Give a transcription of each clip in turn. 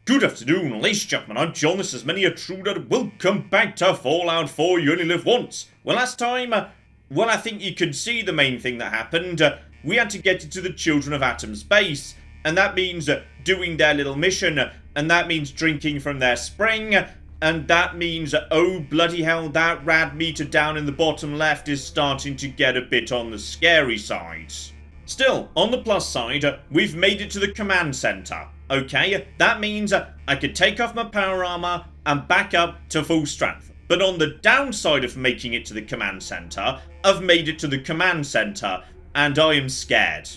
Good afternoon, ladies and gentlemen, I'm John, this is Many a Truder. Welcome back to Fallout 4 You Only Live Once. Well, last time, I think you could see the main thing that happened. We had to get into the Children of Atom's base, and that means doing their little mission, and that means drinking from their spring, and that means, oh bloody hell, that rad meter down in the bottom left is starting to get a bit on the scary side. Still, on the plus side, we've made it to the command center. Okay, that means I could take off my power armor and back up to full strength. But on the downside of making it to the command center, I've made it to the command center, and I am scared.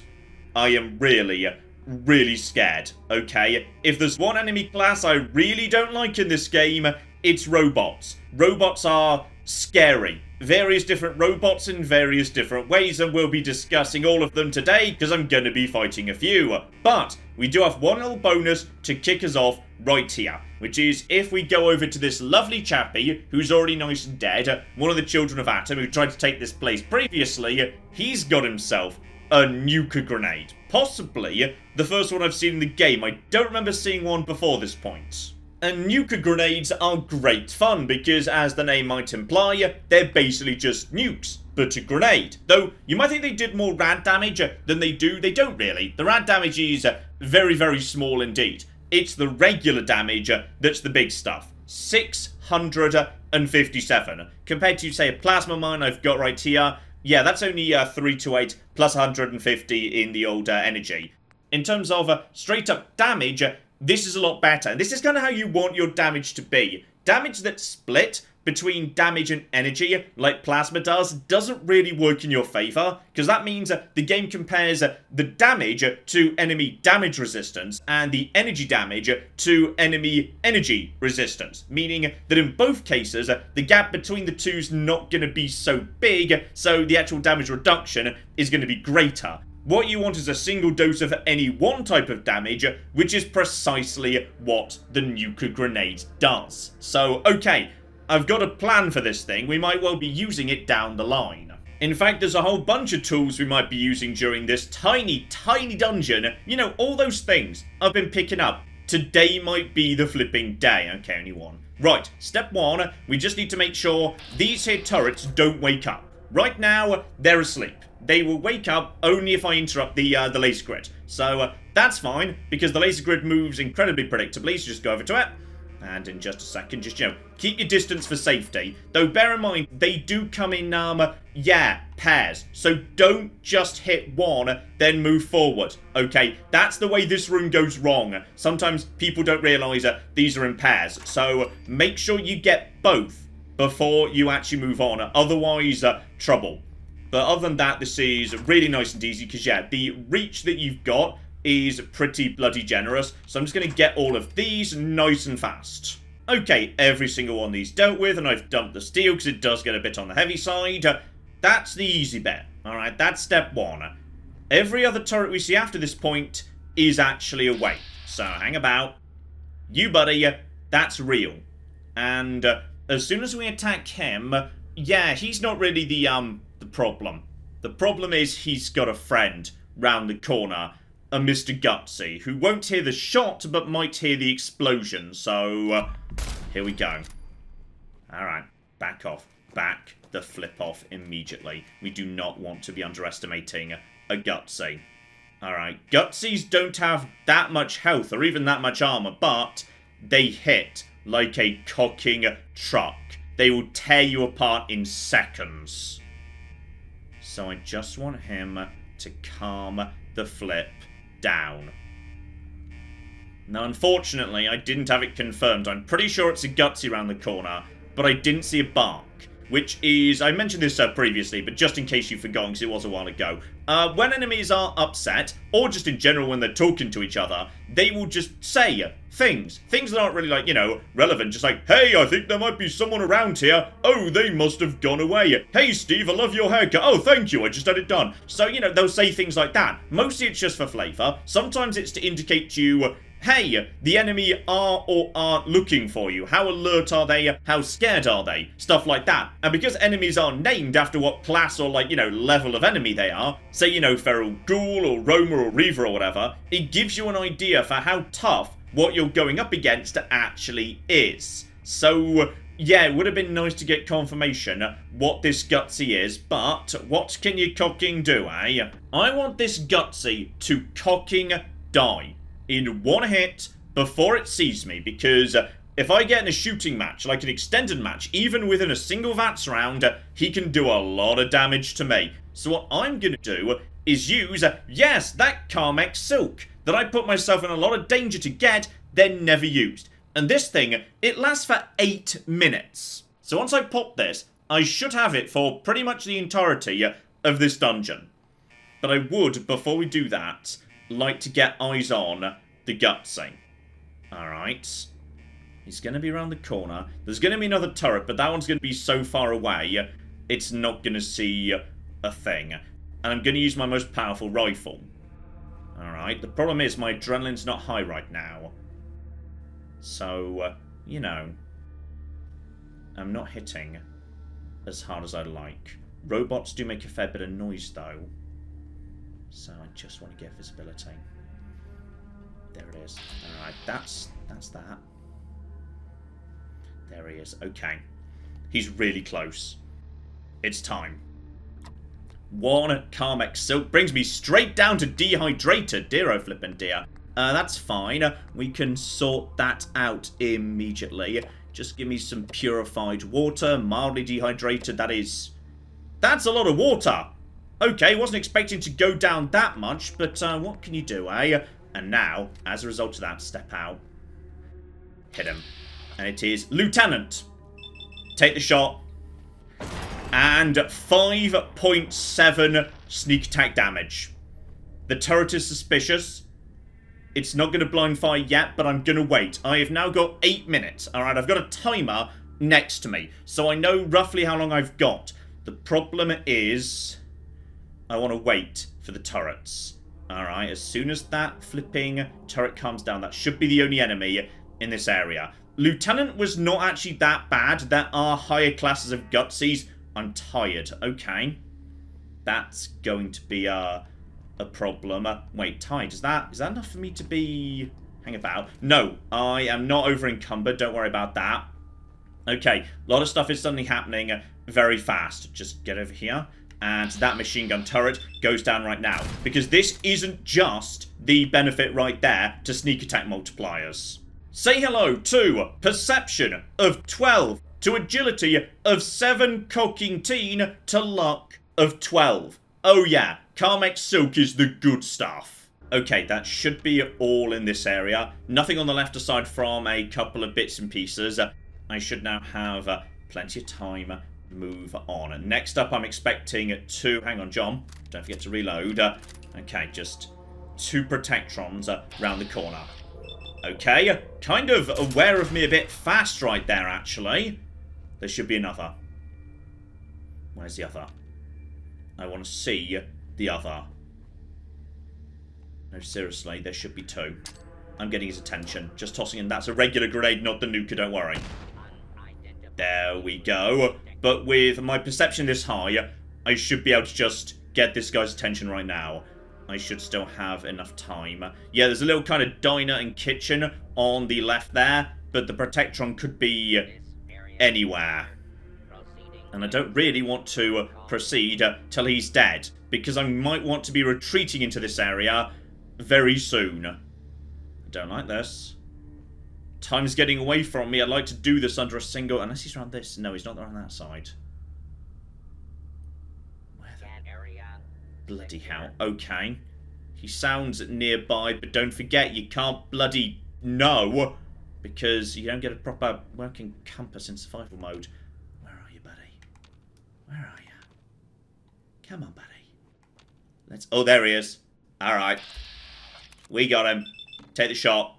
I am really scared, okay? If there's one enemy class I really don't like in this game, it's robots. Robots are scary. Various different robots in various different ways, and we'll be discussing all of them today because I'm going to be fighting a few. But we do have one little bonus to kick us off right here, which is if we go over to this lovely chappie who's already nice and dead, one of the Children of Atom who tried to take this place previously, he's got himself a nuke grenade. Possibly the first one I've seen in the game. I don't remember seeing one before this point. And nuke grenades are great fun because, as the name might imply, they're basically just nukes, but a grenade. Though, you might think they did more rad damage than they do. They don't really. The rad damage is very small indeed. It's the regular damage that's the big stuff. 657. Compared to, say, a plasma mine I've got right here, yeah, that's only 328 plus 150 in the older energy. In terms of straight up damage, this is a lot better. This is kind of how you want your damage to be. Damage that's split between damage and energy, like plasma does, doesn't really work in your favor, because that means the game compares the damage to enemy damage resistance and the energy damage to enemy energy resistance, meaning that in both cases, the gap between the two is not going to be so big, so the actual damage reduction is going to be greater. What you want is a single dose of any one type of damage, which is precisely what the nuke grenade does. So, okay, I've got a plan for this thing. We might well be using it down the line. In fact, there's a whole bunch of tools we might be using during this tiny dungeon. You know, all those things I've been picking up. Today might be the flipping day. Okay, only one. Right, step one, we just need to make sure these here turrets don't wake up. Right now, they're asleep. They will wake up only if I interrupt the laser grid. So that's fine, because the laser grid moves incredibly predictably, so just go over to it. And in just a second, just, keep your distance for safety. Though bear in mind, they do come in, pairs. So don't just hit one, then move forward. Okay, that's the way this room goes wrong. Sometimes people don't realise these are in pairs. So make sure you get both before you actually move on. Otherwise, trouble. But other than that, this is really nice and easy because, the reach that you've got is pretty bloody generous. So I'm just going to get all of these nice and fast. Okay, every single one of these dealt with, and I've dumped the steel because it does get a bit on the heavy side. That's the easy bit. Alright, that's step one. Every other turret we see after this point is actually awake. So hang about. You, buddy, that's real. And as soon as we attack him, he's not really the problem. The problem is he's got a friend round the corner, a Mr. Gutsy, who won't hear the shot but might hear the explosion. So, here we go. Alright, back off. Back the flip off immediately. We do not want to be underestimating a Gutsy. Alright, Gutsies don't have that much health or even that much armor, but they hit like a cocking truck. They will tear you apart in seconds. So I just want him to calm the flip down. Now, unfortunately, I didn't have it confirmed. I'm pretty sure it's a Gutsy around the corner, but I didn't see a bark, which is... I mentioned this previously, but just in case you've forgotten, because it was a while ago. When enemies are upset, or just in general when they're talking to each other, they will just say things that aren't really, relevant. Just like, hey, I think there might be someone around here. Oh, they must have gone away. Hey, Steve, I love your haircut. Oh, thank you, I just had it done. So, they'll say things like that. Mostly it's just for flavour. Sometimes it's to indicate to you, hey, the enemy are or aren't looking for you. How alert are they? How scared are they? Stuff like that. And because enemies are named after what class or, level of enemy they are, say, Feral Ghoul or Roamer or Reaver or whatever, it gives you an idea for how tough what you're going up against actually is. So, yeah, it would have been nice to get confirmation what this Gutsy is, but what can you cocking do, eh? I want this Gutsy to cocking die in one hit before it sees me, because if I get in a shooting match, like an extended match, even within a single VATS round, he can do a lot of damage to me. So what I'm going to do is use, yes, that Carmex Silk that I put myself in a lot of danger to get, then never used. And this thing, it lasts for 8 minutes. So once I pop this, I should have it for pretty much the entirety of this dungeon. But I would, before we do that, like to get eyes on the Gutsy. Alright. He's going to be around the corner. There's going to be another turret, but that one's going to be so far away, it's not going to see a thing. And I'm going to use my most powerful rifle. Alright, the problem is my adrenaline's not high right now. So, you know, I'm not hitting as hard as I'd like. Robots do make a fair bit of noise, though. So I just want to get visibility. There it is. Alright, that's that. There he is. Okay. He's really close. It's time. One Carmex Silk brings me straight down to dehydrated. Dear oh flippin' dear. That's fine. We can sort that out immediately. Just give me some purified water. Mildly dehydrated. That's a lot of water. Okay, wasn't expecting to go down that much, but what can you do, eh? And now, as a result of that, step out. Hit him. And it is Lieutenant. Take the shot. And 5.7 sneak attack damage. The turret is suspicious. It's not going to blind fire yet, but I'm going to wait. I have now got 8 minutes. Alright, I've got a timer next to me, so I know roughly how long I've got. The problem is, I want to wait for the turrets. Alright, as soon as that flipping turret comes down, that should be the only enemy in this area. Lieutenant was not actually that bad. There are higher classes of Gutsies. I'm tired. Okay. That's going to be a problem. Wait, tired. Is that enough for me to be hang about? No, I am not over encumbered. Don't worry about that. Okay, a lot of stuff is suddenly happening very fast. Just get over here. And that machine gun turret goes down right now. Because this isn't just the benefit right there to sneak attack multipliers. Say hello to Perception of 12, to Agility of 7 cocking teen, to Luck of 12. Oh yeah, Carmex Silk is the good stuff. Okay, that should be all in this area. Nothing on the left aside from a couple of bits and pieces. I should now have plenty of time to move on. Next up, I'm expecting 2... Hang on, John. Don't forget to reload. Okay, just 2 Protectrons round the corner. Okay, kind of aware of me a bit fast right there, actually. There should be another. Where's the other? I want to see the other. No, seriously, there should be 2. I'm getting his attention. Just tossing in. That's a regular grenade, not the nuker, don't worry. There we go. But with my perception this high, I should be able to just get this guy's attention right now. I should still have enough time. Yeah, there's a little kind of diner and kitchen on the left there, but the Protectron could be anywhere. And I don't really want to proceed till he's dead, because I might want to be retreating into this area very soon. I don't like this. Time's getting away from me. I'd like to do this under a single... Unless he's around this. No, he's not around that side. Bloody hell. Okay. He sounds nearby, but don't forget, you can't bloody know, because you don't get a proper working compass in survival mode. Where are you, buddy? Where are you? Come on, buddy. Let's... Oh, there he is. Alright. We got him. Take the shot.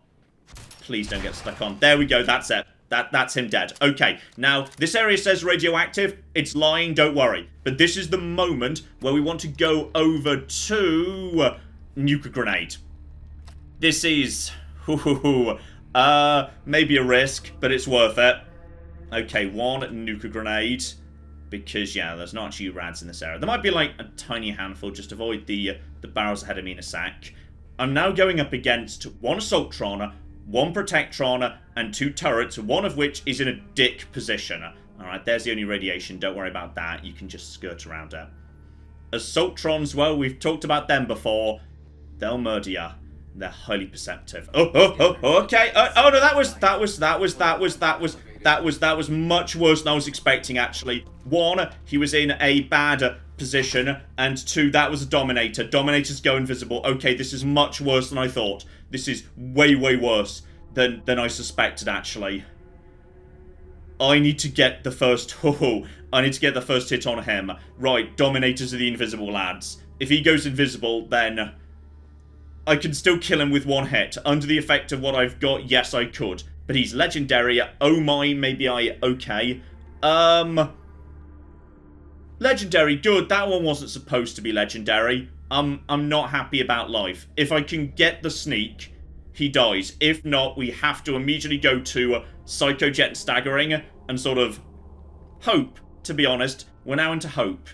Please don't get stuck on. There we go. That's it. That's him dead. Okay, now, this area says radioactive. It's lying, don't worry. But this is the moment where we want to go over to nuclear grenade. This is... maybe a risk, but it's worth it. Okay, 1 nuclear grenade. Because, yeah, there's not actually rads in this area. There might be, like, a tiny handful. Just avoid the barrels ahead of me in a sec. I'm now going up against 1 Assaultron, 1 Protectron, and 2 turrets, one of which is in a dick position. Alright, there's the only radiation. Don't worry about that. You can just skirt around it. Assaultrons, well, we've talked about them before. They'll murder you. They're highly perceptive. Okay. Oh no, that was much worse than I was expecting, actually. 1, he was in a bad position, and 2, that was a Dominator. Dominators go invisible. Okay, this is much worse than I thought. This is way, way worse than I suspected, actually. I need to get the first... I need to get the first hit on him. Right, Dominators are the invisible lads. If he goes invisible, then I can still kill him with 1 hit. Under the effect of what I've got, yes, I could. But he's legendary. Oh my, maybe I... Okay. Legendary, good. That one wasn't supposed to be legendary. I'm not happy about life. If I can get the sneak, he dies. If not, we have to immediately go to Psycho Jet and Staggering and sort of hope, to be honest. We're now into hope.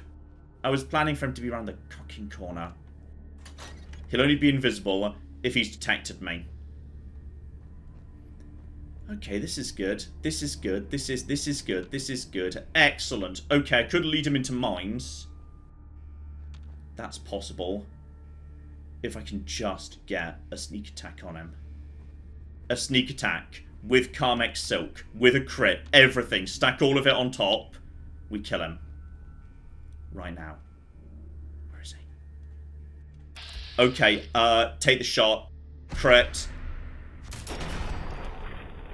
I was planning for him to be around the cocking corner. He'll only be invisible if he's detected me. Okay, this is good. This is good. This is good. This is good. Excellent. Okay, I could lead him into mines. That's possible. If I can just get a sneak attack on him. A sneak attack with Carmex Silk, with a crit, everything. Stack all of it on top. We kill him. Right now. Where is he? Okay, take the shot. Crit.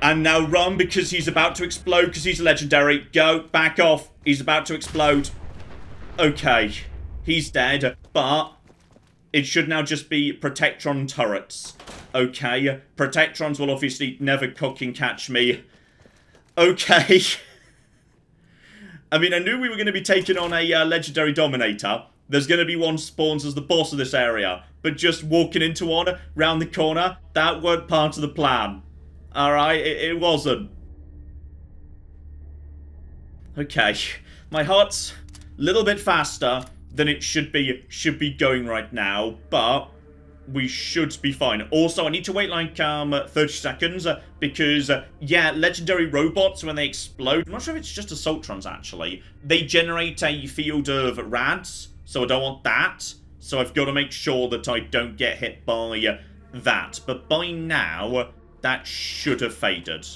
And now run because he's about to explode because he's legendary. Go, back off. He's about to explode. Okay, he's dead, but it should now just be Protectron turrets. Okay, Protectrons will obviously never cocking catch me. Okay. I mean, I knew we were going to be taking on a legendary Dominator. There's going to be one spawns as the boss of this area. But just walking into one round the corner, that weren't part of the plan. Alright, it wasn't. Okay, my heart's a little bit faster than it should be going right now, but we should be fine. Also, I need to wait like 30 seconds because, yeah, legendary robots, when they explode, I'm not sure if it's just Assaultrons, actually. They generate a field of rads, so I don't want that. So I've got to make sure that I don't get hit by that. But by now, that should have faded.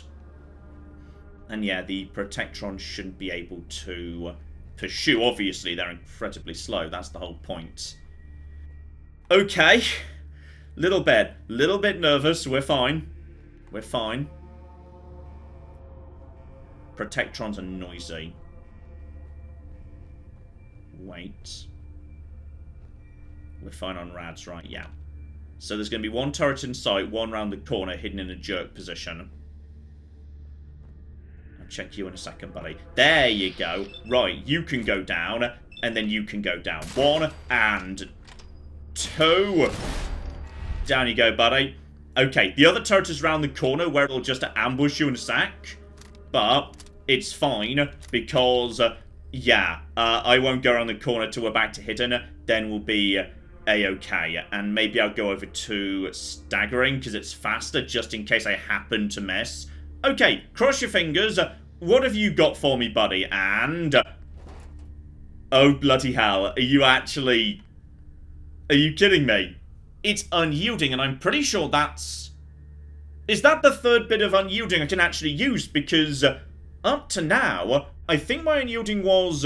And yeah, the Protectrons shouldn't be able to pursue. Obviously, they're incredibly slow. That's the whole point. Okay. Little bit nervous. We're fine. We're fine. Protectrons are noisy. Wait. We're fine on rads, right? Yeah. So there's going to be one turret in sight, one round the corner, hidden in a jerk position. I'll check you in a second, buddy. There you go. Right, you can go down, and then you can go down. 1 and 2. Down you go, buddy. Okay, the other turret is round the corner where it'll just ambush you in a sec. But it's fine because, yeah, I won't go around the corner till we're back to hidden. Then we'll be a-okay. And maybe I'll go over to staggering because it's faster just in case I happen to miss. Okay, cross your fingers. What have you got for me, buddy? And... oh, bloody hell. Are you actually... are you kidding me? It's unyielding, and I'm pretty sure that's... is that the third bit of unyielding I can actually use? Because up to now, I think my unyielding was...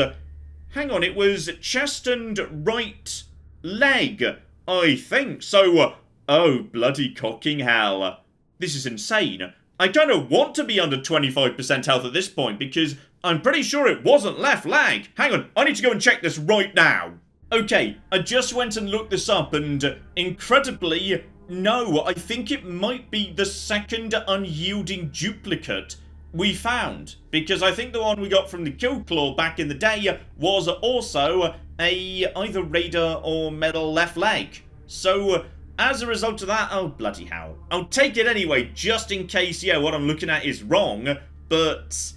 hang on, it was chest and right leg, I think. So, oh, bloody cocking hell. This is insane. I kind of want to be under 25% health at this point, because I'm pretty sure it wasn't left leg. Hang on, I need to go and check this right now. Okay, I just went and looked this up, and incredibly, no, I think it might be the second unyielding duplicate we found. Because I think the one we got from the Kill Claw back in the day was also a either Raider or Metal left leg. So, as a result of that, oh bloody hell. I'll take it anyway, just in case, yeah, what I'm looking at is wrong. But,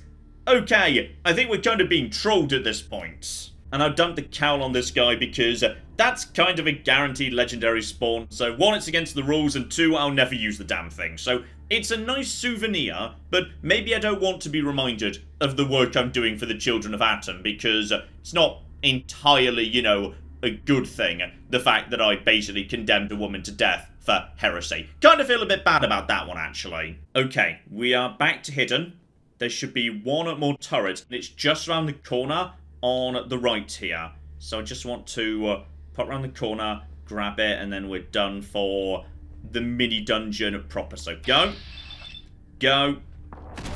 okay, I think we're kind of being trolled at this point. and I've dumped the cowl on this guy because that's kind of a guaranteed legendary spawn. So 1, it's against the rules, and 2, I'll never use the damn thing. So it's a nice souvenir, but maybe I don't want to be reminded of the work I'm doing for the children of Atom, because it's not entirely, you know, a good thing, the fact that I basically condemned a woman to death for heresy. Kind of feel a bit bad about that one, actually. Okay, we are back to hidden. There should be 1 more turret, and it's just around the corner on the right here. So I just want to pop around the corner, grab it, and then we're done for the mini dungeon proper. So go,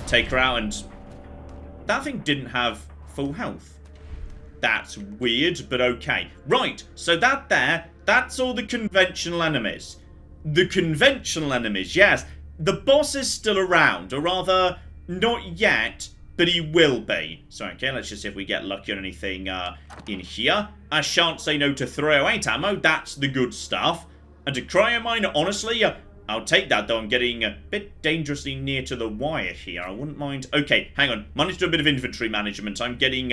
take her out, and that thing didn't have full health. That's weird, but okay. Right, so that's all the conventional enemies. The conventional enemies, yes. The boss is still around, or rather, not yet, but he will be. So, okay, let's just see if we get lucky on anything in here. I shan't say no to 308 ammo, that's the good stuff. And to cryomine, honestly, I'll take that, though I'm getting a bit dangerously near to the wire here. I wouldn't mind. Okay, hang on. Managed to do a bit of inventory management. I'm getting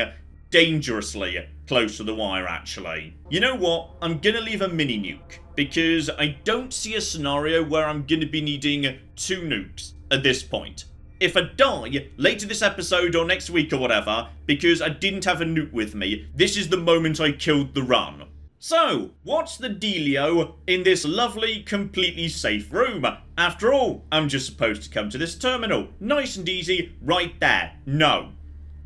dangerously close to the wire, actually. You know what? I'm gonna leave a mini nuke, because I don't see a scenario where I'm gonna be needing 2 nukes at this point. If I die later this episode or next week or whatever, because I didn't have a nuke with me, this is the moment I killed the run. So, what's the dealio in this lovely, completely safe room? After all, I'm just supposed to come to this terminal. Nice and easy, right there. No.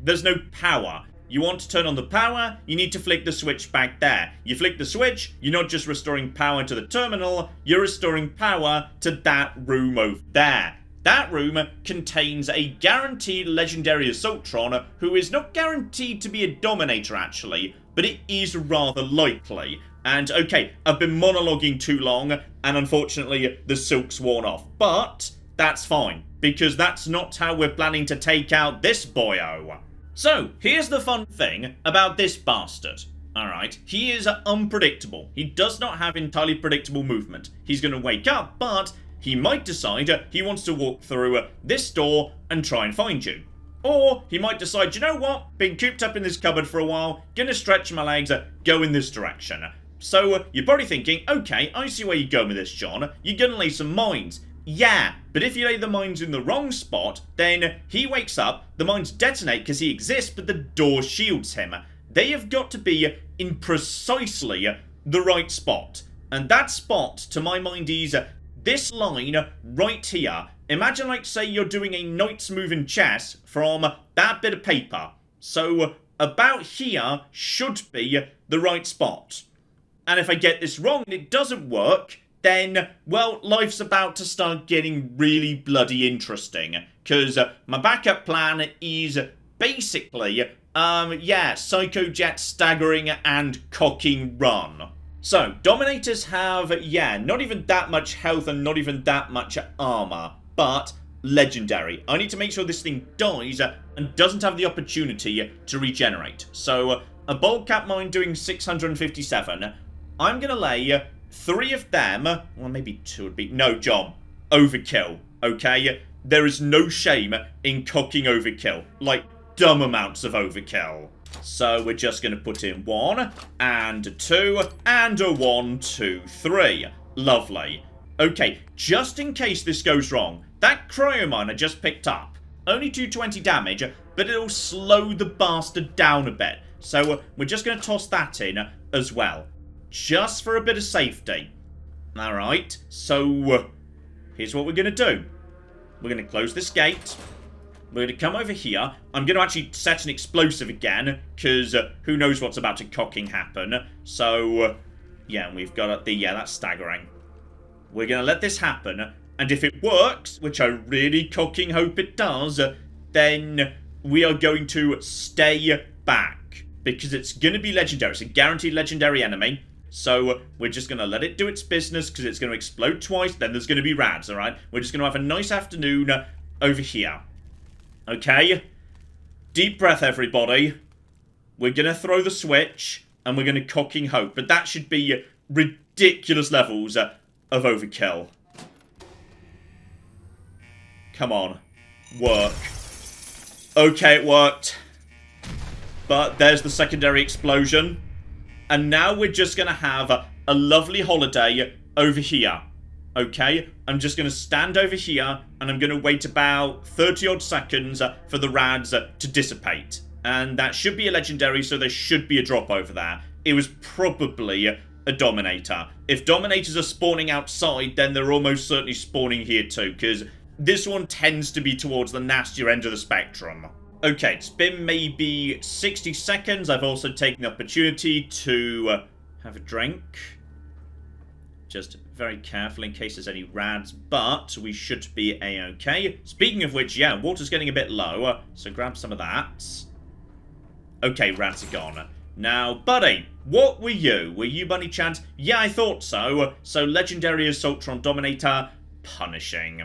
There's no power. You want to turn on the power, you need to flick the switch back there. You flick the switch, you're not just restoring power to the terminal, you're restoring power to that room over there. That room contains a guaranteed legendary Assaultron, who is not guaranteed to be a Dominator actually, but it is rather likely. And okay, I've been monologuing too long, and unfortunately the silk's worn off. But that's fine, because that's not how we're planning to take out this boyo. So, here's the fun thing about this bastard. Alright, he is unpredictable. He does not have entirely predictable movement. He's going to wake up, but he might decide he wants to walk through this door and try and find you. Or he might decide, you know what, been cooped up in this cupboard for a while, gonna stretch my legs, go in this direction. So, you're probably thinking, okay, I see where you're going with this, John. You're gonna lay some mines. Yeah, but if you lay the mines in the wrong spot, then he wakes up, the mines detonate because he exists, but the door shields him. They have got to be in precisely the right spot. And that spot, to my mind, is this line right here. Imagine, like, say you're doing a knight's move in chess from that bit of paper. So, about here should be the right spot. And if I get this wrong and it doesn't work, then, well, life's about to start getting really bloody interesting. Because my backup plan is basically, Psycho Jet staggering and cocking run. So, Dominators have, not even that much health and not even that much armor, but legendary. I need to make sure this thing dies and doesn't have the opportunity to regenerate. So, a bulk cap mine doing 657. I'm going to lay 3 of them, well, maybe 2 would be, no, John, overkill, okay? There is no shame in cocking overkill, like dumb amounts of overkill. So we're just going to put in 1, and a 2, and a 1, 2, 3. Lovely. Okay, just in case this goes wrong, that cryomine I just picked up, only 220 damage, but it'll slow the bastard down a bit. So we're just going to toss that in as well, just for a bit of safety. Alright, so here's what we're going to do. We're going to close this gate. We're going to come over here. I'm going to actually set an explosive again, because who knows what's about to cocking happen. So, we've got that's staggering. We're going to let this happen, and if it works, which I really cocking hope it does, then we are going to stay back, because it's going to be legendary. It's a guaranteed legendary enemy. So, we're just going to let it do its business, because it's going to explode twice, then there's going to be rads, alright? We're just going to have a nice afternoon over here. Okay? Deep breath, everybody. We're going to throw the switch, and we're going to cocking hope. But that should be ridiculous levels of overkill. Come on. Work. Okay, it worked. but there's the secondary explosion. And now we're just going to have a lovely holiday over here. Okay, I'm just going to stand over here and I'm going to wait about 30 odd seconds for the rads to dissipate. And that should be a legendary, so there should be a drop over there. It was probably a Dominator. If Dominators are spawning outside, then they're almost certainly spawning here too, because this one tends to be towards the nastier end of the spectrum. Okay, it's been maybe 60 seconds. I've also taken the opportunity to have a drink. Just very careful in case there's any rads, but we should be a-okay. Speaking of which, yeah, water's getting a bit low, so grab some of that. Okay, rads are gone. Now, buddy, what were you? Were you Bunny Chant? Yeah, I thought so. So, Legendary Assaultron Dominator, punishing.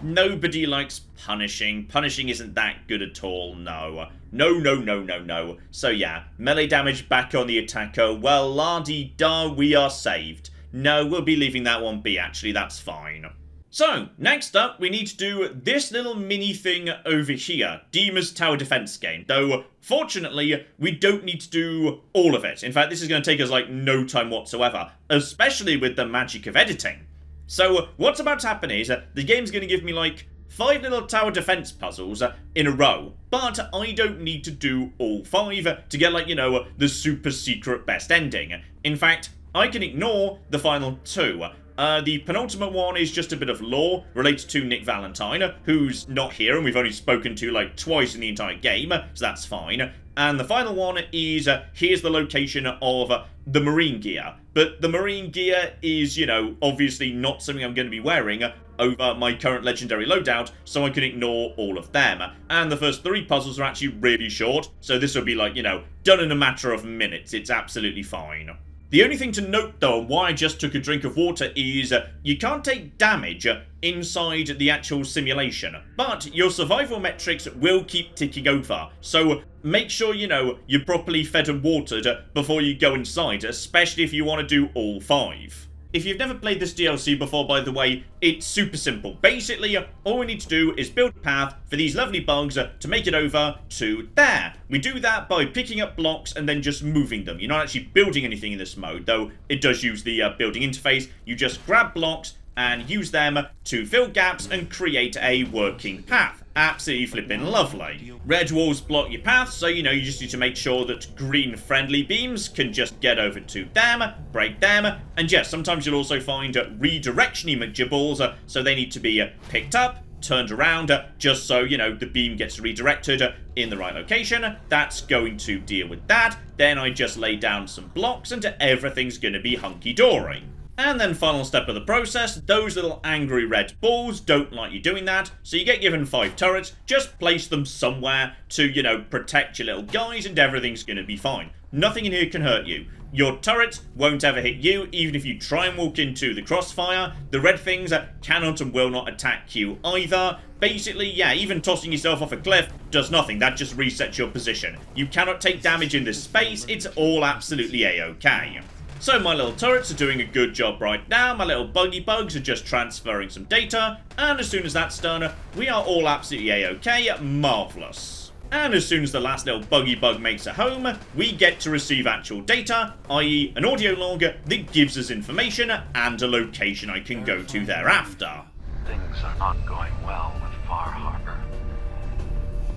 Nobody likes punishing. Punishing isn't that good at all, no. No. So, yeah, melee damage back on the attacker. Well, la-di-da, we are saved. No, we'll be leaving that one be, actually, that's fine. So, next up, we need to do this little mini thing over here, Demon's Tower Defense game. Though, fortunately, we don't need to do all of it. In fact, this is going to take us, like, no time whatsoever, especially with the magic of editing. So, what's about to happen is, the game's going to give me, like, 5 little tower defense puzzles in a row, but I don't need to do all 5 to get, like, you know, the super secret best ending. In fact, I can ignore the final 2. The penultimate one is just a bit of lore related to Nick Valentine, who's not here and we've only spoken to like twice in the entire game, so that's fine. And the final one is, here's the location of the marine gear. But the marine gear is, you know, obviously not something I'm going to be wearing over my current legendary loadout, so I can ignore all of them. And the first 3 puzzles are actually really short, so this will be like, you know, done in a matter of minutes. It's absolutely fine. The only thing to note, though, and why I just took a drink of water is you can't take damage inside the actual simulation, but your survival metrics will keep ticking over. So make sure, you know, you're properly fed and watered before you go inside, especially if you want to do all 5. If you've never played this DLC before, by the way, it's super simple. Basically, all we need to do is build a path for these lovely bugs to make it over to there. We do that by picking up blocks and then just moving them. You're not actually building anything in this mode, though it does use the building interface. You just grab blocks and use them to fill gaps and create a working path. Absolutely flipping lovely. Red walls block your path, so you know you just need to make sure that green friendly beams can just get over to them, break them, and yes, sometimes you'll also find redirection McGibballs, so they need to be picked up, turned around, just so, you know, the beam gets redirected in the right location. That's going to deal with that. Then I just lay down some blocks and everything's going to be hunky-dory. And then final step of the process, those little angry red balls don't like you doing that, so you get given 5 turrets, just place them somewhere to, you know, protect your little guys and everything's going to be fine. Nothing in here can hurt you. Your turrets won't ever hit you, even if you try and walk into the crossfire. The red things cannot and will not attack you either. Basically, yeah, even tossing yourself off a cliff does nothing. That just resets your position. You cannot take damage in this space. It's all absolutely a-okay. So my little turrets are doing a good job right now, my little buggy bugs are just transferring some data, and as soon as that's done, we are all absolutely a-okay, marvellous. And as soon as the last little buggy bug makes it home, we get to receive actual data, i.e. an audio log that gives us information and a location I can go to thereafter. Things are not going well with Far Harbor.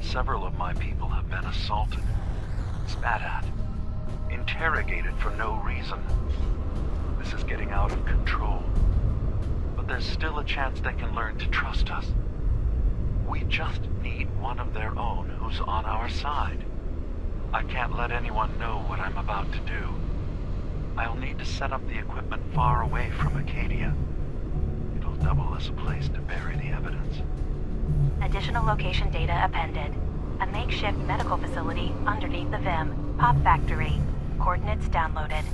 Several of my people have been assaulted, spat at, interrogated for no reason. This is getting out of control. But there's still a chance they can learn to trust us. We just need one of their own who's on our side. I can't let anyone know what I'm about to do. I'll need to set up the equipment far away from Acadia. It'll double as a place to bury the evidence. Additional location data appended. A makeshift medical facility underneath the Vim. Pop factory. Coordinates downloaded.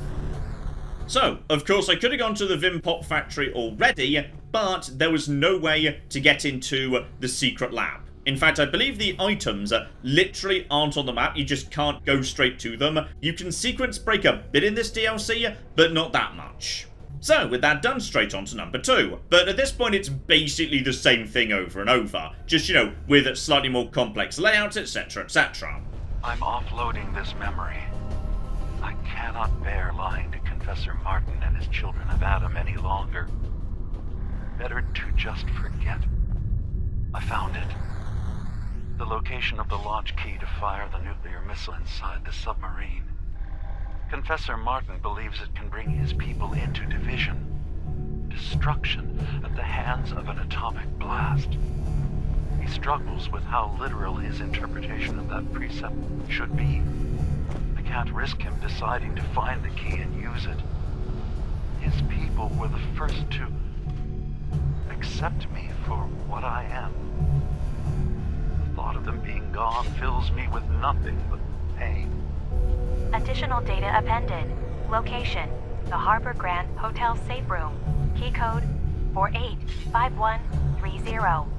So, of course, I could have gone to the Vim Pop Factory already, but there was no way to get into the secret lab. In fact, I believe the items literally aren't on the map. You just can't go straight to them. You can sequence break a bit in this DLC, but not that much. So, with that done, straight on to number 2. But at this point, it's basically the same thing over and over. Just, you know, with slightly more complex layouts, etc, etc. I'm offloading this memory. I cannot bear lying to Confessor Martin and his children of Adam any longer. Better to just forget. I found it. The location of the launch key to fire the nuclear missile inside the submarine. Confessor Martin believes it can bring his people into division, destruction at the hands of an atomic blast. He struggles with how literal his interpretation of that precept should be. I can't risk him deciding to find the key and use it. His people were the first to accept me for what I am. The thought of them being gone fills me with nothing but pain. Additional data appended. Location: the Harbor Grand Hotel safe room. Key code 485130.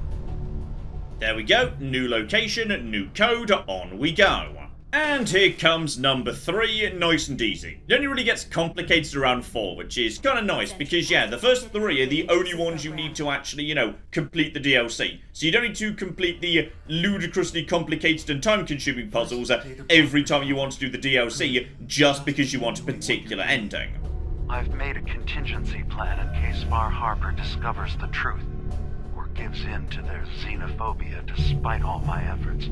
There we go, new location, new code, on we go. And here comes number 3, nice and easy. It only really gets complicated around 4, which is kind of nice because, yeah, the first 3 are the only ones you need to actually, you know, complete the DLC. So you don't need to complete the ludicrously complicated and time-consuming puzzles every time you want to do the DLC just because you want a particular ending. I've made a contingency plan in case Far Harbor discovers the truth, or gives in to their xenophobia despite all my efforts.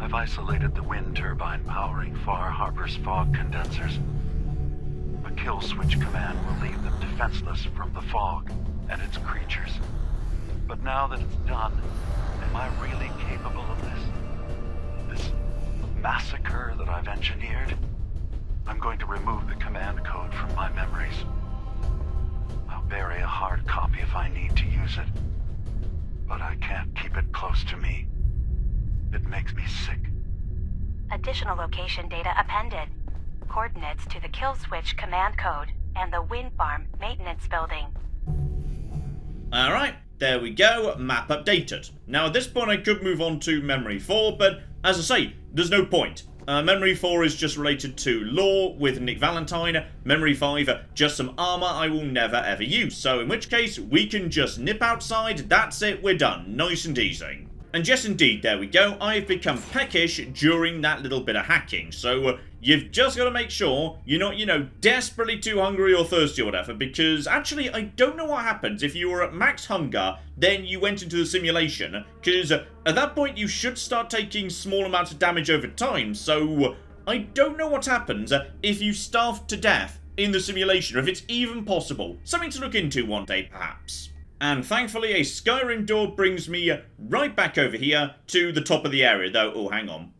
I've isolated the wind turbine powering Far Harbor's fog condensers. A kill switch command will leave them defenseless from the fog and its creatures. But now that it's done, am I really capable of this? This massacre that I've engineered? I'm going to remove the command code from my memories. I'll bury a hard copy if I need to use it. But I can't keep it close to me. It makes me sick. Additional location data appended. Coordinates to the kill switch command code and the wind farm maintenance building. Alright, there we go, map updated. Now at this point I could move on to Memory 4, but as I say, there's no point. Memory 4 is just related to lore with Nick Valentine. Memory 5, just some armor I will never ever use. So in which case, we can just nip outside, that's it, we're done. Nice and easy. And yes indeed, there we go, I've become peckish during that little bit of hacking, so you've just got to make sure you're not, you know, desperately too hungry or thirsty or whatever, because actually I don't know what happens if you were at max hunger, then you went into the simulation, because at that point you should start taking small amounts of damage over time, so I don't know what happens if you starve to death in the simulation, or if it's even possible. Something to look into one day, perhaps. And thankfully, a Skyrim door brings me right back over here to the top of the area, though. Oh, hang on.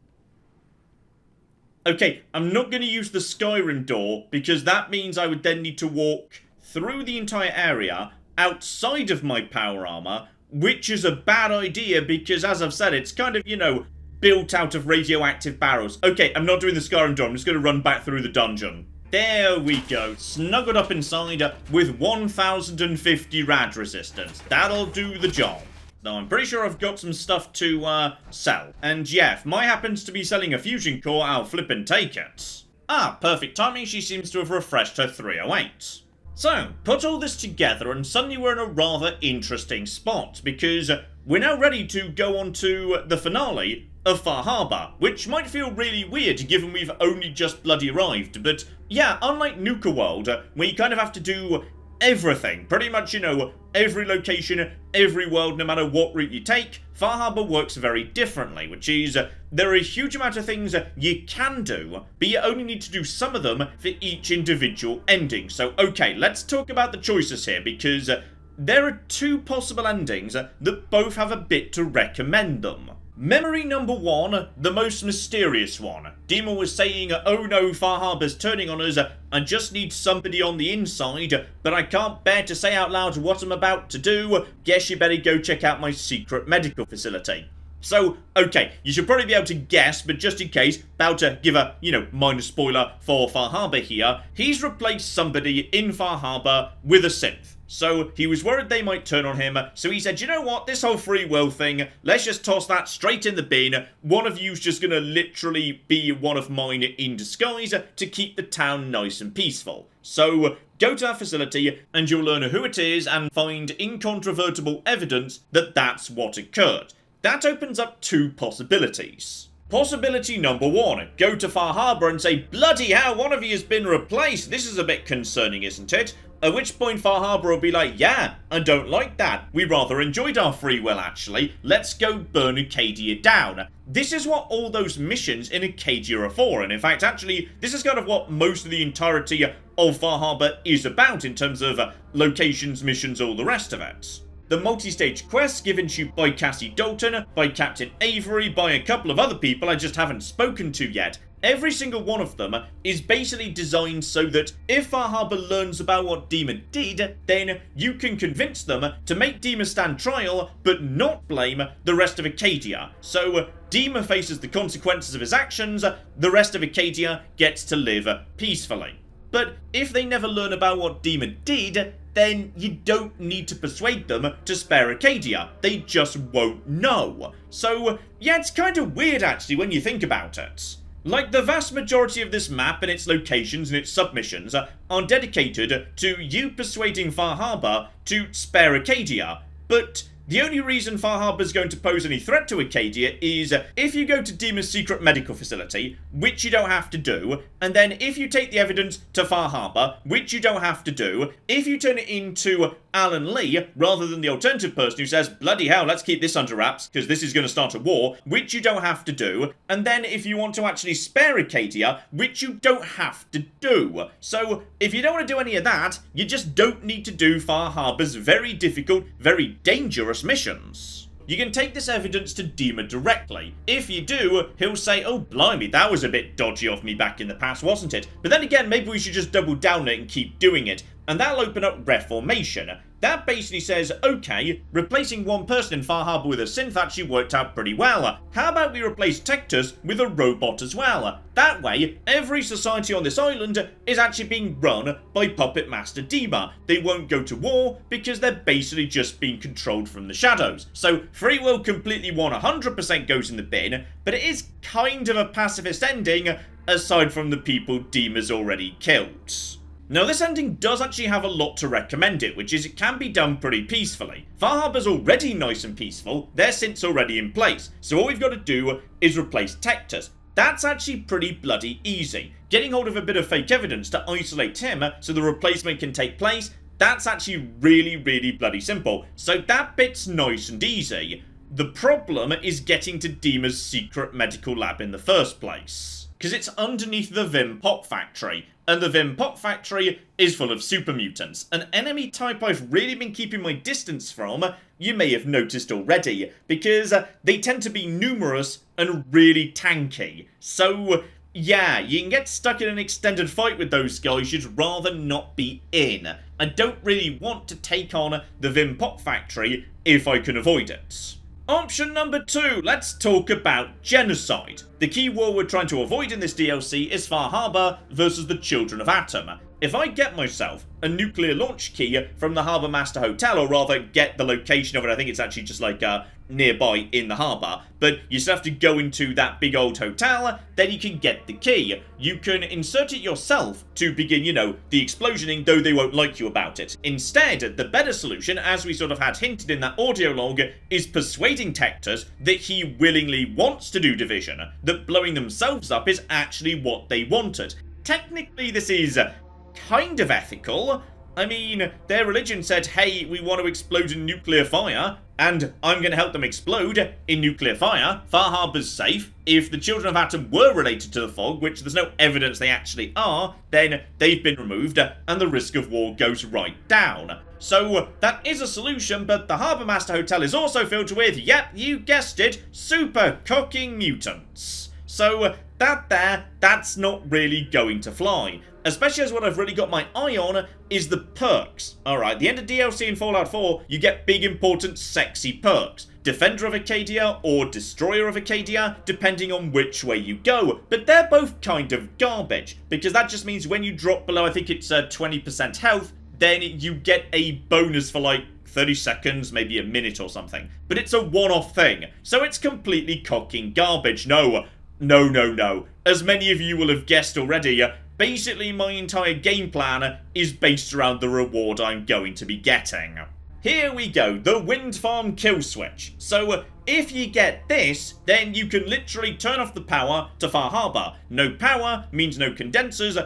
Okay, I'm not going to use the Skyrim door, because that means I would then need to walk through the entire area outside of my power armor, which is a bad idea, because as I've said, it's kind of, you know, built out of radioactive barrels. Okay, I'm not doing the Skyrim door, I'm just going to run back through the dungeon. There we go, snuggled up inside with 1050 rad resistance. That'll do the job. Now, I'm pretty sure I've got some stuff to, sell. And yeah, if Mai happens to be selling a fusion core, I'll flip and take it. Ah, perfect timing, she seems to have refreshed her 308. So, put all this together and suddenly we're in a rather interesting spot, because we're now ready to go on to the finale of Far Harbor, which might feel really weird given we've only just bloody arrived, but yeah, unlike Nuka World, where you kind of have to do everything, pretty much, you know, every location, every world, no matter what route you take, Far Harbor works very differently, which is, there are a huge amount of things you can do, but you only need to do some of them for each individual ending. So, okay, let's talk about the choices here, because there are 2 possible endings that both have a bit to recommend them. Memory number 1, the most mysterious one. Dima was saying, oh no, Far Harbor's turning on us, I just need somebody on the inside, but I can't bear to say out loud what I'm about to do, guess you better go check out my secret medical facility. So, okay, you should probably be able to guess, but just in case, about to give a, you know, minor spoiler for Far Harbor here, he's replaced somebody in Far Harbor with a synth. So, he was worried they might turn on him, so he said, you know what, this whole free will thing, let's just toss that straight in the bin, one of you's just gonna literally be one of mine in disguise to keep the town nice and peaceful. So, go to our facility, and you'll learn who it is and find incontrovertible evidence that that's what occurred. That opens up 2 possibilities. Possibility number 1, go to Far Harbor and say, bloody hell, one of you has been replaced, this is a bit concerning, isn't it? At which point Far Harbor will be like, yeah, I don't like that, we rather enjoyed our free will actually, let's go burn Acadia down. This is what all those missions in Acadia are for, and in fact actually, this is kind of what most of the entirety of Far Harbor is about in terms of locations, missions, all the rest of it. The multi-stage quests given to you by Cassie Dalton, by Captain Avery, by a couple of other people I just haven't spoken to yet. Every single one of them is basically designed so that if Far Harbor learns about what Dima did, then you can convince them to make Dima stand trial, but not blame the rest of Acadia. So Dima faces the consequences of his actions, the rest of Acadia gets to live peacefully. But if they never learn about what Dima did, then you don't need to persuade them to spare Acadia. They just won't know. So, yeah, it's kind of weird actually when you think about it. Like, the vast majority of this map and its locations and its submissions are dedicated to you persuading Far Harbor to spare Acadia, but the only reason Far Harbor is going to pose any threat to Acadia is if you go to Dima's secret medical facility, which you don't have to do, and then if you take the evidence to Far Harbor, which you don't have to do, if you turn it into Alan Lee, rather than the alternative person who says, bloody hell, let's keep this under wraps, because this is going to start a war, which you don't have to do, and then if you want to actually spare Acadia, which you don't have to do. So, if you don't want to do any of that, you just don't need to do Far Harbor's very difficult, very dangerous missions. You can take this evidence to Dima directly. If you do, he'll say, oh blimey, that was a bit dodgy of me back in the past, wasn't it? But then again, maybe we should just double down on it and keep doing it. And that'll open up Reformation. That basically says, okay, replacing one person in Far Harbor with a synth actually worked out pretty well. How about we replace Tectus with a robot as well? That way, every society on this island is actually being run by Puppet Master Dima. They won't go to war because they're basically just being controlled from the shadows. So free will completely 100% goes in the bin, but it is kind of a pacifist ending aside from the people Dima's already killed. Now, this ending does actually have a lot to recommend it, which is it can be done pretty peacefully. Far Harbor's already nice and peaceful, their synth's already in place, so all we've got to do is replace Tectus. That's actually pretty bloody easy. Getting hold of a bit of fake evidence to isolate him so the replacement can take place, that's actually really bloody simple. So that bit's nice and easy. The problem is getting to Dima's secret medical lab in the first place, because it's underneath the Vim Pop Factory. And the Vim Pop Factory is full of super mutants, an enemy type I've really been keeping my distance from, you may have noticed already, because they tend to be numerous and really tanky. So, yeah, you can get stuck in an extended fight with those guys you'd rather not be in. I don't really want to take on the Vim Pop Factory if I can avoid it. Option number 2, let's talk about genocide. The key war we're trying to avoid in this DLC is Far Harbor versus the Children of Atom. If I get myself a nuclear launch key from the Harbour Master Hotel, or rather get the location of it, I think it's actually just like nearby in the harbour, but you still have to go into that big old hotel, then you can get the key. You can insert it yourself to begin, you know, the explosioning, though they won't like you about it. Instead, the better solution, as we sort of had hinted in that audio log, is persuading Tectus that he willingly wants to do division, that blowing themselves up is actually what they wanted. Technically, this is kind of ethical. I mean, their religion said, hey, we want to explode in nuclear fire, and I'm going to help them explode in nuclear fire. Far Harbor's safe. If the Children of Atom were related to the fog, which there's no evidence they actually are, then they've been removed, and the risk of war goes right down. So, that is a solution, but the Harbour Master Hotel is also filled with, yep, you guessed it, super cocking mutants. So, that's not really going to fly. Especially as what I've really got my eye on is the perks. Alright, the end of DLC in Fallout 4, you get big important sexy perks. Defender of Acadia or Destroyer of Acadia, depending on which way you go. But they're both kind of garbage, because that just means when you drop below, I think it's 20% health, then you get a bonus for like 30 seconds, maybe a minute or something. But it's a one-off thing, so it's completely cocking garbage. No. As many of you will have guessed already, basically my entire game plan is based around the reward I'm going to be getting. Here we go, the wind farm kill switch. So if you get this, then you can literally turn off the power to Far Harbor. No power means no condensers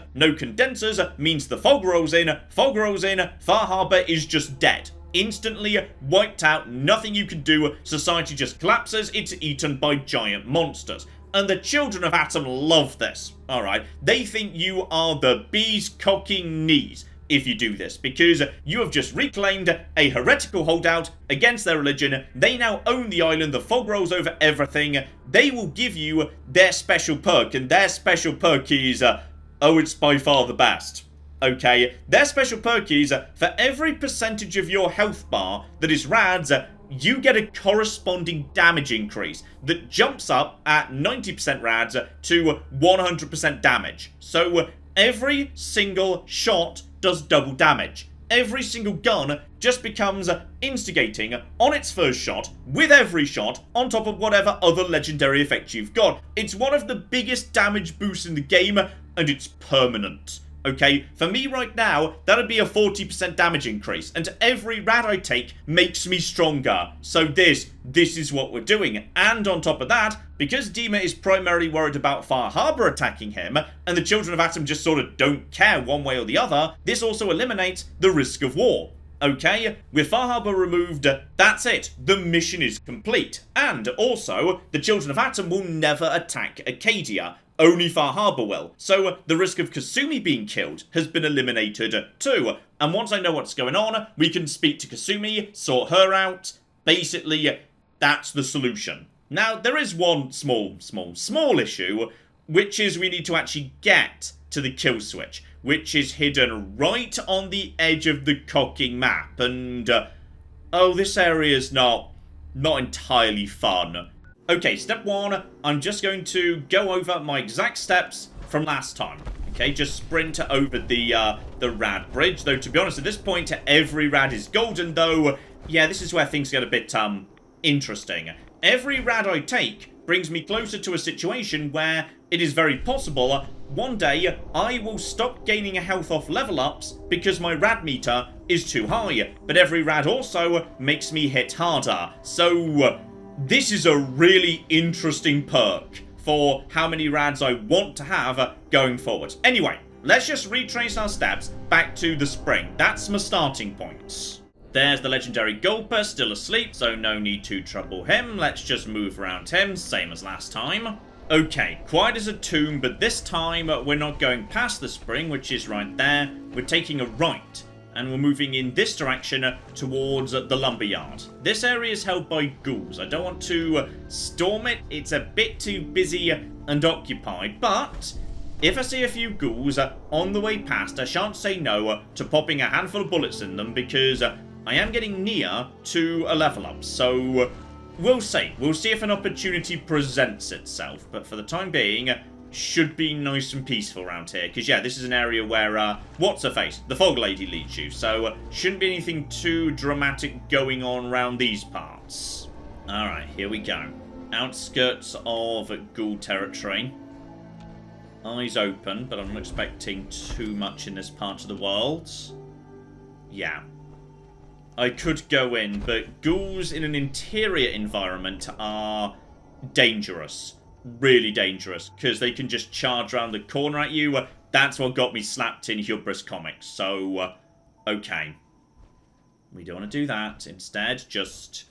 means the fog rolls in, Far Harbor is just dead. Instantly wiped out, nothing you can do, society just collapses, it's eaten by giant monsters. And the children of Atom love this, alright? They think you are the bee's cocking knees if you do this, because you have just reclaimed a heretical holdout against their religion. They now own the island, the fog rolls over everything. They will give you their special perk, and their special perk is, oh, it's by far the best. Okay, their special perk is, for every percentage of your health bar that is rads, you get a corresponding damage increase that jumps up at 90% rads to 100% damage. So every single shot does double damage. Every single gun just becomes instigating on its first shot, with every shot, on top of whatever other legendary effect you've got. It's one of the biggest damage boosts in the game, and it's permanent. Okay, for me right now, that'd be a 40% damage increase, and every rad I take makes me stronger. So this is what we're doing. And on top of that, because Dima is primarily worried about Far Harbor attacking him, and the Children of Atom just sort of don't care one way or the other, this also eliminates the risk of war. Okay, with Far Harbor removed, that's it. The mission is complete. And also, the Children of Atom will never attack Acadia. Only Far Harbor will. So the risk of Kasumi being killed has been eliminated too. And once I know what's going on, we can speak to Kasumi, sort her out. Basically, that's the solution. Now, there is one small issue, which is we need to actually get to the kill switch, which is hidden right on the edge of the cocking map. And, oh, this area is not entirely fun. Okay, step one, I'm just going to go over my exact steps from last time. Okay, just sprint over the rad bridge. Though, to be honest, at this point, every rad is golden, though. Yeah, this is where things get a bit, interesting. Every rad I take brings me closer to a situation where it is very possible one day I will stop gaining a health off level ups because my rad meter is too high. But every rad also makes me hit harder. So this is a really interesting perk for how many rads I want to have going forward. Anyway, let's just retrace our steps back to the spring. That's my starting point. There's the legendary Gulper still asleep, so no need to trouble him. Let's just move around him, same as last time. Okay, quiet as a tomb, but this time we're not going past the spring, which is right there. We're taking a right, and we're moving in this direction towards the lumberyard. This area is held by ghouls. I don't want to storm it. It's a bit too busy and occupied, but if I see a few ghouls on the way past, I shan't say no to popping a handful of bullets in them, because I am getting near to a level up. So we'll see. We'll see if an opportunity presents itself. But for the time being, should be nice and peaceful around here. Because, yeah, this is an area where, what's-her-face? The Fog Lady leads you. So shouldn't be anything too dramatic going on around these parts. Alright, here we go. Outskirts of ghoul territory. Eyes open, but I'm not expecting too much in this part of the world. Yeah. I could go in, but ghouls in an interior environment are dangerous. Really dangerous, because they can just charge around the corner at you. That's what got me slapped in Hubris Comics. So, okay. We don't want to do that. Instead, just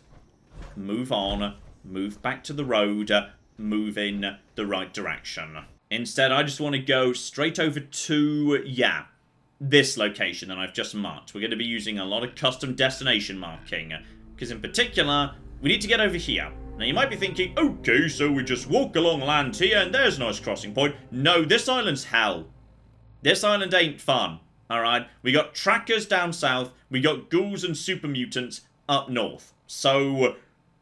move on, move back to the road, move in the right direction. Instead, I just want to go straight over to, yeah, this location that I've just marked. We're going to be using a lot of custom destination marking, because in particular, we need to get over here. Now, you might be thinking, okay, so we just walk along land here, and there's a nice crossing point. No, this island's hell. This island ain't fun, alright? We got trackers down south, we got ghouls and super mutants up north. So,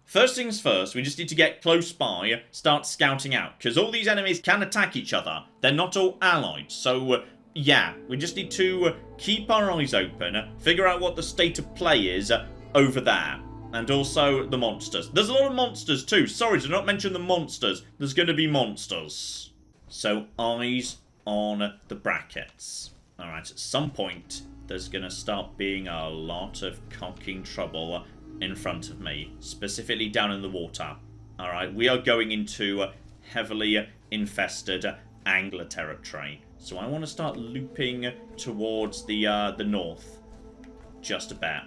first things first, we just need to get close by, start scouting out, because all these enemies can attack each other. They're not all allied, so yeah, we just need to keep our eyes open, figure out what the state of play is over there. And also the monsters. There's a lot of monsters too. Sorry to not mention the monsters. There's going to be monsters. So eyes on the brackets. Alright, at some point, there's going to start being a lot of cocking trouble in front of me, specifically down in the water. Alright, we are going into heavily infested angler territory. So I want to start looping towards the north, just a bit.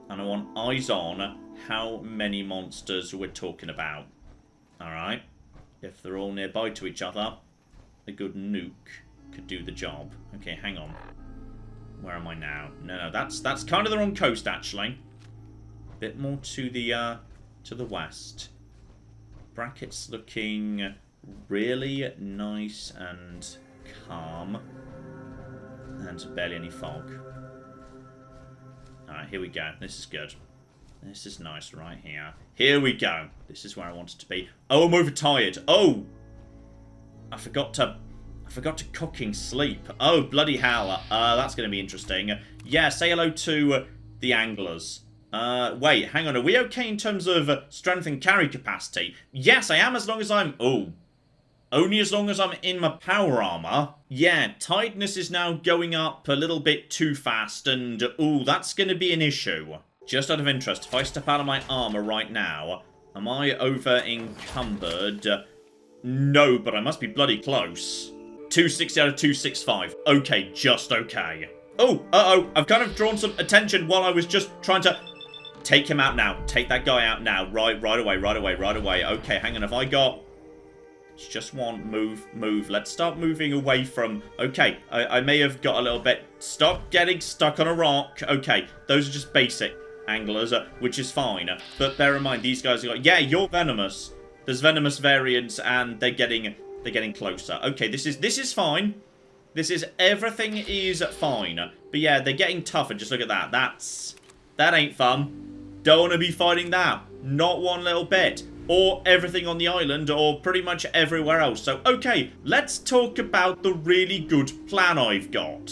And I want eyes on how many monsters we're talking about. Alright, if they're all nearby to each other, a good nuke could do the job. Okay, hang on. Where am I now? No, that's kind of the wrong coast, actually. Bit more to the west. Brackets looking really nice and calm. And barely any fog. Alright, here we go. This is good. This is nice right here. Here we go. This is where I want it to be. Oh, I'm overtired. Oh! I forgot to cocking sleep. Oh, bloody hell. That's going to be interesting. Yeah, say hello to the anglers. Wait, hang on. Are we okay in terms of strength and carry capacity? Yes, I am, as long as I'm... Oh. Only as long as I'm in my power armor. Yeah, tiredness is now going up a little bit too fast, and... Oh, that's going to be an issue. Just out of interest, if I step out of my armor right now, am I over encumbered? No, but I must be bloody close. 260 out of 265. Okay, just okay. Oh, I've kind of drawn some attention while I was just trying to take him out now. Take that guy out now. Right away. Okay, hang on. Have I got... It's just one. Move. Let's start moving away from... Okay, I may have got a little bit... Stop getting stuck on a rock. Okay, those are just basic anglers, which is fine. But bear in mind, these guys are like... Yeah, you're venomous. There's venomous variants, and they're getting closer. Okay, this is fine. Everything is fine. But yeah, they're getting tougher. Just look at that. That ain't fun. Don't want to be fighting that. Not one little bit. Or everything on the island, or pretty much everywhere else. So, okay, let's talk about the really good plan I've got.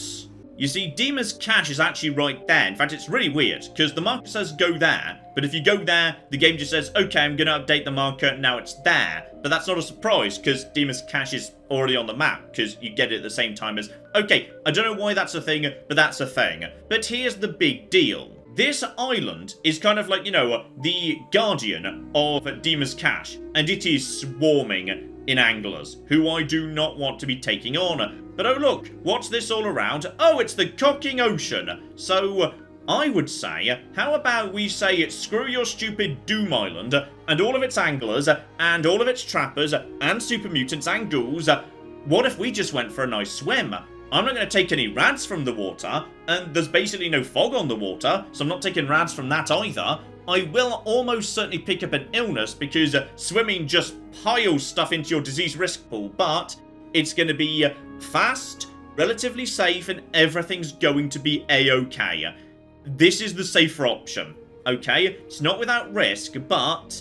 You see, Demon's Cache is actually right there. In fact, it's really weird, because the marker says go there, but if you go there, the game just says, okay, I'm going to update the marker, now it's there. But that's not a surprise, because Demon's Cache is already on the map, because you get it at the same time as... Okay, I don't know why that's a thing, but that's a thing. But here's the big deal. This island is kind of like, you know, the guardian of Demon's Cache, and it is swarming in anglers, who I do not want to be taking on. But oh look, what's this all around? Oh, it's the cocking ocean. So, I would say, how about we say screw your stupid Doom Island, and all of its anglers, and all of its trappers, and super mutants and ghouls. What if we just went for a nice swim? I'm not going to take any rads from the water, and there's basically no fog on the water, so I'm not taking rads from that either. I will almost certainly pick up an illness, because swimming just piles stuff into your disease risk pool, but it's going to be fast, relatively safe, and everything's going to be a-okay. This is the safer option, okay? It's not without risk, but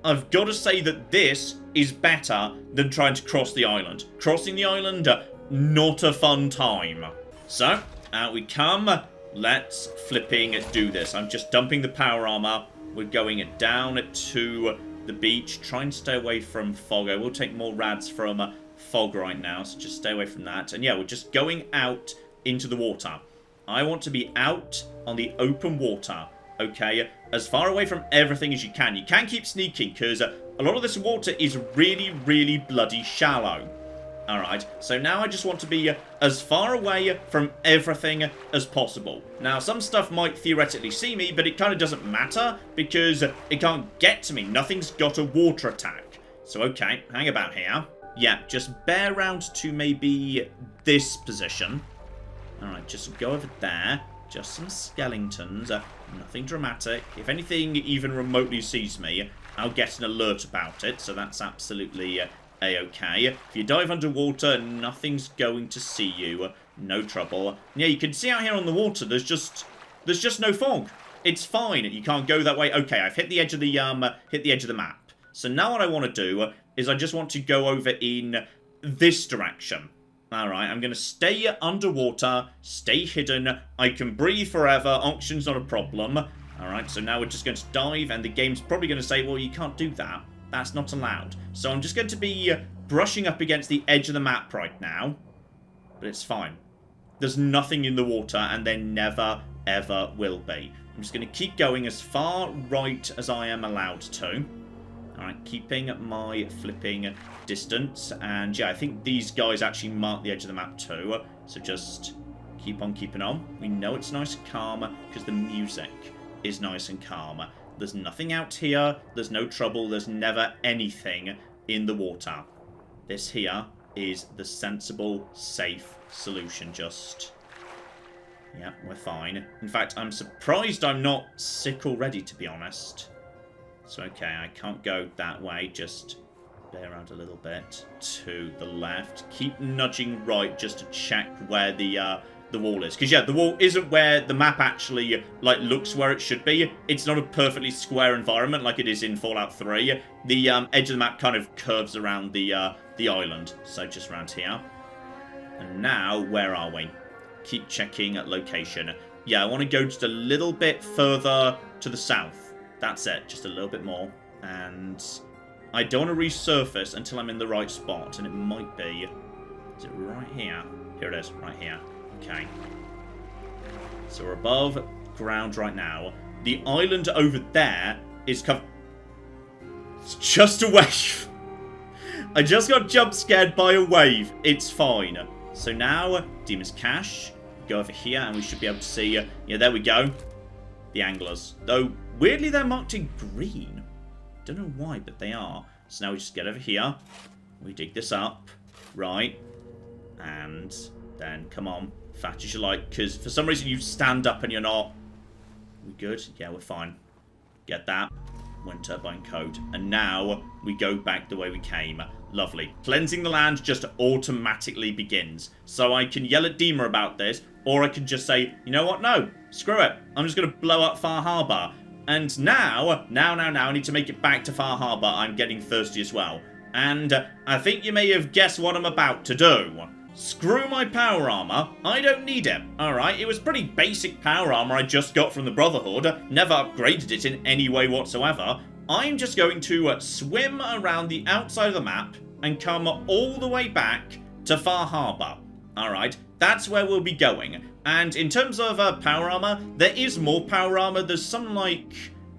I've got to say that this is better than trying to cross the island. Crossing the island, not a fun time. So, out we come. Let's flipping do this. I'm just dumping the power armor. We're going down to the beach. Try and stay away from fog. I will take more rads from fog right now, so just stay away from that. And yeah, we're just going out into the water. I want to be out on the open water, okay? As far away from everything as you can. You can keep sneaking, because a lot of this water is really, really bloody shallow. Alright, so now I just want to be as far away from everything as possible. Now, some stuff might theoretically see me, but it kind of doesn't matter, because it can't get to me. Nothing's got a water attack. So, okay, hang about here. Yeah, just bear round to maybe this position. Alright, just go over there. Just some skeletons. Nothing dramatic. If anything even remotely sees me, I'll get an alert about it, so that's absolutely... A-okay. If you dive underwater, nothing's going to see you. No trouble. Yeah, you can see out here on the water, there's just no fog. It's fine. You can't go that way. Okay, I've hit the edge of the map. So now what I want to do is I just want to go over in this direction. Alright, I'm going to stay underwater, stay hidden. I can breathe forever. Oxygen's not a problem. Alright, so now we're just going to dive, and the game's probably going to say, well, you can't do that. That's not allowed. So I'm just going to be brushing up against the edge of the map right now. But it's fine. there's nothing in the water, and there never, ever will be. I'm just going to keep going as far right as I am allowed to. Alright, keeping my flipping distance. And yeah, I think these guys actually mark the edge of the map too. So just keep on keeping on. We know it's nice and calm because the music is nice and calm. There's nothing out here. There's no trouble. There's never anything in the water. This here is the sensible, safe solution. Just... yeah, we're fine. In fact, I'm surprised I'm not sick already, to be honest. So, okay, I can't go that way. Just bear out a little bit to the left. Keep nudging right just to check where the wall is. Because, yeah, the wall isn't where the map actually, like, looks where it should be. It's not a perfectly square environment like it is in Fallout 3. The edge of the map kind of curves around the island. So, just around here. And now, where are we? Keep checking location. Yeah, I want to go just a little bit further to the south. That's it, just a little bit more. And I don't want to resurface until I'm in the right spot. And it might be... is it right here? Here it is, right here. Okay. So we're above ground right now. The island over there is covered... it's just a wave. I just got jump scared by a wave. It's fine. So now, Demon's Cache. Go over here and we should be able to see... yeah, there we go. The anglers. Though, weirdly, they're marked in green. Don't know why, but they are. So now we just get over here. We dig this up. Right. And then, come on. Fat as you like. Because for some reason you stand up and you're not. We good? Yeah, we're fine. Get that. Wind turbine code. And now we go back the way we came. Lovely. Cleansing the land just automatically begins. So I can yell at Dima about this, or I can just say, you know what? No, screw it. I'm just going to blow up Far Harbor. And now, I need to make it back to Far Harbor. I'm getting thirsty as well. And I think you may have guessed what I'm about to do. Screw my power armor. I don't need it. Alright, it was pretty basic power armor I just got from the Brotherhood. Never upgraded it in any way whatsoever. I'm just going to swim around the outside of the map and come all the way back to Far Harbor. Alright, that's where we'll be going. And in terms of power armor, there is more power armor. There's some, like...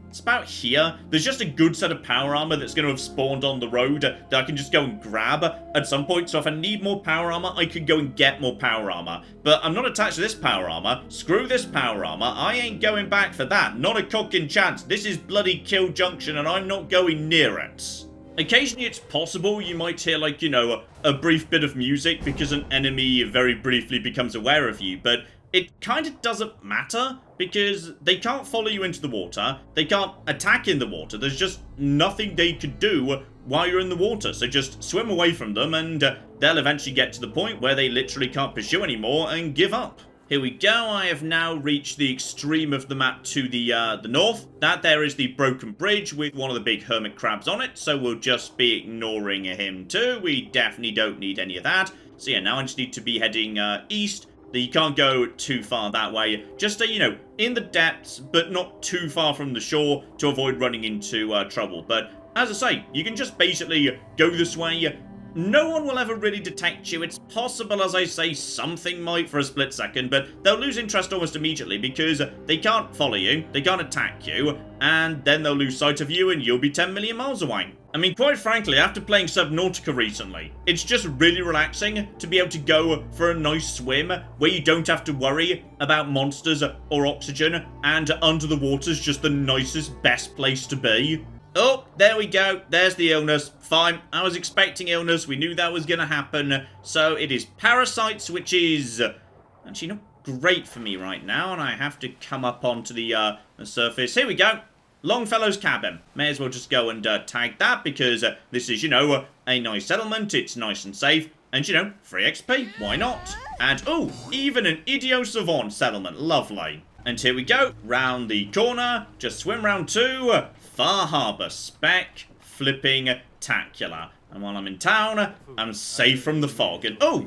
it's about here. There's just a good set of power armor that's going to have spawned on the road that I can just go and grab at some point. So if I need more power armor, I could go and get more power armor. But I'm not attached to this power armor. Screw this power armor. I ain't going back for that. Not a cocking chance. This is bloody Kill Junction and I'm not going near it. Occasionally it's possible you might hear, like, you know, a brief bit of music because an enemy very briefly becomes aware of you. But it kind of doesn't matter, because they can't follow you into the water, they can't attack in the water, there's just nothing they could do while you're in the water, so just swim away from them and they'll eventually get to the point where they literally can't pursue anymore and give up. Here we go, I have now reached the extreme of the map to the north. That there is the broken bridge with one of the big hermit crabs on it, so we'll just be ignoring him too, we definitely don't need any of that. So yeah, now I just need to be heading east. You can't go too far that way. Just, you know, in the depths, but not too far from the shore to avoid running into trouble. But, as I say, you can just basically go this way. No one will ever really detect you. It's possible, as I say, something might for a split second, but they'll lose interest almost immediately because they can't follow you, they can't attack you, and then they'll lose sight of you and you'll be 10 million miles away. I mean, quite frankly, after playing Subnautica recently, it's just really relaxing to be able to go for a nice swim where you don't have to worry about monsters or oxygen, and under the water's just the nicest, best place to be. Oh, there we go. There's the illness. Fine. I was expecting illness. We knew that was going to happen. So it is parasites, which is actually not great for me right now, and I have to come up onto the surface. Here we go. Longfellow's cabin. May as well just go and tag that because this is, you know, a nice settlement. It's nice and safe. And, you know, free XP. Why not? And, oh, even an Idiot Savant settlement. Lovely. And here we go. Round the corner. Just swim round to Far Harbor. Flipping-tacular. And while I'm in town, I'm safe from the fog. And, oh!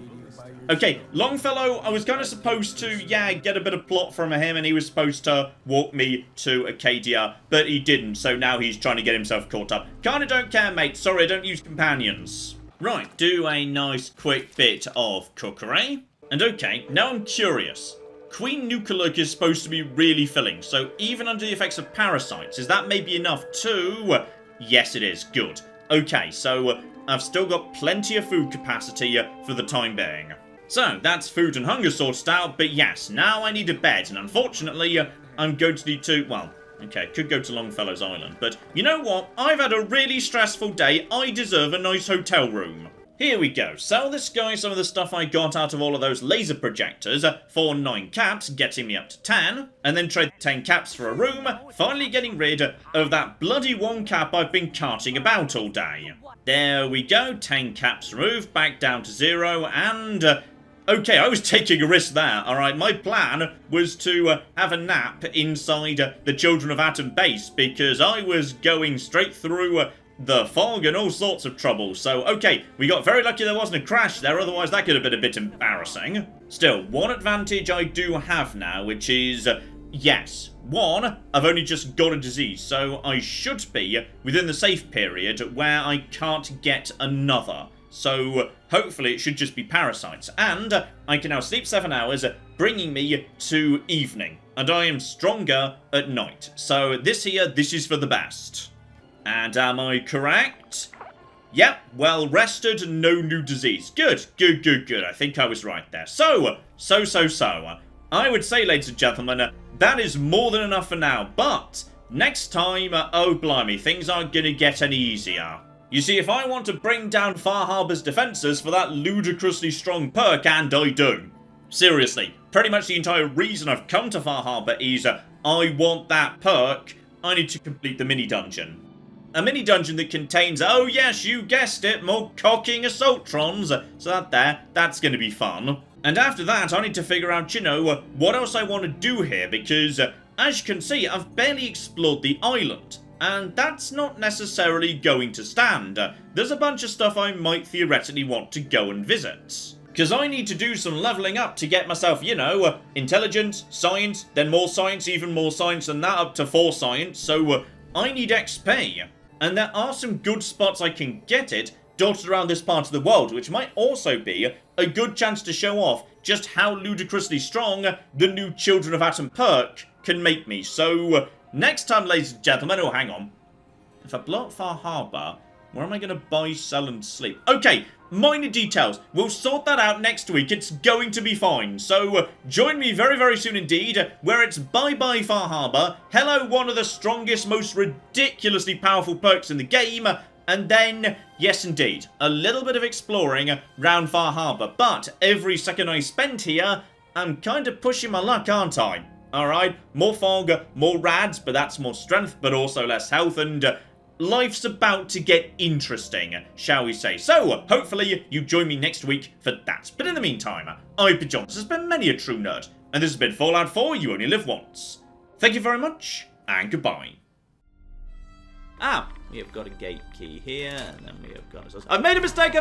Okay, Longfellow, I was kind of supposed to, yeah, get a bit of plot from him, and he was supposed to walk me to Acadia, but he didn't, so now he's trying to get himself caught up. Kinda don't care, mate. Sorry, I don't use companions. Right, do a nice quick bit of cookery. And okay, now I'm curious. Queen Nucleus is supposed to be really filling, so even under the effects of parasites, is that maybe enough to... Yes, it is. Good. Okay, so I've still got plenty of food capacity for the time being. So, that's food and hunger sorted out, but yes, now I need a bed, and unfortunately, I'm going to need to... Well, okay, could go to Longfellow's Island, but you know what? I've had a really stressful day. I deserve a nice hotel room. Here we go. Sell this guy some of the stuff I got out of all of those laser projectors for 9 caps, getting me up to 10. And then trade 10 caps for a room, finally getting rid of that bloody 1 cap I've been carting about all day. There we go. 10 caps removed, back down to 0, and... okay, I was taking a risk there, alright? My plan was to have a nap inside the Children of Atom base, because I was going straight through... the fog and all sorts of trouble. So, okay, we got very lucky there wasn't a crash there, otherwise that could have been a bit embarrassing. Still, one advantage I do have now, which is, yes, one, I've only just got a disease, so I should be within the safe period where I can't get another. So, hopefully it should just be parasites. And I can now sleep 7 hours, bringing me to evening. And I am stronger at night. So, this is for the best. And am I correct? Yep, well rested and no new disease. Good. I think I was right there. So. I would say, ladies and gentlemen, that is more than enough for now. But next time, oh blimey, things aren't going to get any easier. You see, if I want to bring down Far Harbor's defenses for that ludicrously strong perk, and I do. Seriously, pretty much the entire reason I've come to Far Harbor is I want that perk. I need to complete the mini-dungeon. A mini-dungeon that contains, oh yes, you guessed it, more cocking assaultrons. So that's going to be fun. And after that, I need to figure out, you know, what else I want to do here, because, as you can see, I've barely explored the island. And that's not necessarily going to stand. There's a bunch of stuff I might theoretically want to go and visit. Because I need to do some leveling up to get myself, you know, intelligence, science, then more science, even more science than that, up to 4 science. So, I need XP. And there are some good spots I can get it dotted around this part of the world, which might also be a good chance to show off just how ludicrously strong the new Children of Atom perk can make me. So, next time, ladies and gentlemen, oh, hang on. If I blow up Far Harbor, where am I going to buy, sell, and sleep? Okay, minor details. We'll sort that out next week. It's going to be fine. So, join me very, very soon indeed, where it's bye-bye Far Harbor, hello one of the strongest, most ridiculously powerful perks in the game, and then, yes indeed, a little bit of exploring round Far Harbor. But every second I spend here, I'm kind of pushing my luck, aren't I? Alright, more fog, more rads, but that's more strength, but also less health, and... life's about to get interesting, shall we say. So, hopefully you join me next week for that. But in the meantime, I've been John. This has been many a true nerd, and this has been Fallout 4, You Only Live Once. Thank you very much, and goodbye. We have got a gate key here, and then we have got... I've made a mistake!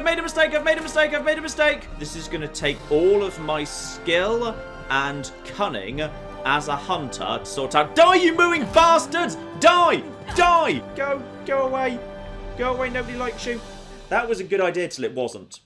This is going to take all of my skill and cunning as a hunter to sort out... Die, you mooing bastards! Die! Go away. Go away, nobody likes you. That was a good idea till it wasn't.